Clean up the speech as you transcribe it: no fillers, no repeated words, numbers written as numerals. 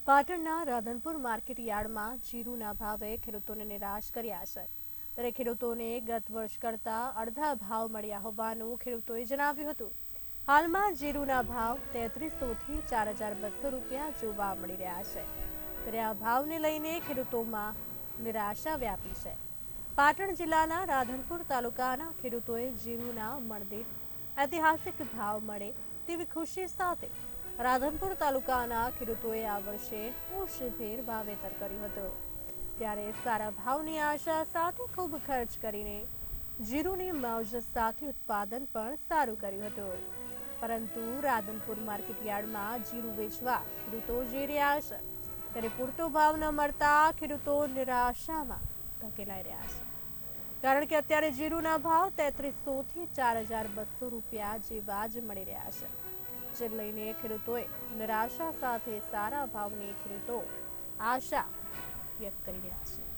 પાટણના રાધનપુર માર્કેટ યાર્ડમાં જીરુના ભાવે ખેડૂતોને નિરાશ કર્યા છે। ત્યારે ખેડૂતોને ગત વર્ષ કરતાં અડધા ભાવ મળ્યા હોવાનું ખેડૂતોએ જણાવ્યું હતું। હાલમાં જીરુના ભાવ 3300 થી 4200 રૂપિયા જોવા મળી રહ્યા છે। ત્યારે આ ભાવને લઈને ખેડૂતોમાં નિરાશા વ્યાપી છે। પાટણ જિલ્લાના રાધનપુર તાલુકાના ખેડૂતોએ જીરુના મણદીઠ ઐતિહાસિક ભાવ મળે તેવી ખુશી સાથે રાધનપુર તાલુકાના ખેડૂતોએ આ વર્ષે હોશભેર વાવેતર કર્યું હતું। ત્યારે સારા ભાવની આશા સાથે ખૂબ ખર્ચ કરીને જીરુની માવજત સાથે ઉત્પાદન પણ સારું કર્યું હતું, પરંતુ રાધનપુર માર્કેટ યાર્ડમાં જીરું વેચવા ખેડૂતો જઈ રહ્યા છે। ત્યારે પૂરતો ભાવ ન મળતા ખેડૂતો નિરાશામાં ધકેલાઈ રહ્યા છે, કારણ કે અત્યારે જીરુના ભાવ 3300 થી 4200 રૂપિયા જેવા જ મળી રહ્યા છે, જે લઈને ખેડૂતોએ નિરાશા સાથે સારા ભાવની ખેડૂતો આશા વ્યક્ત કરી રહ્યા છે।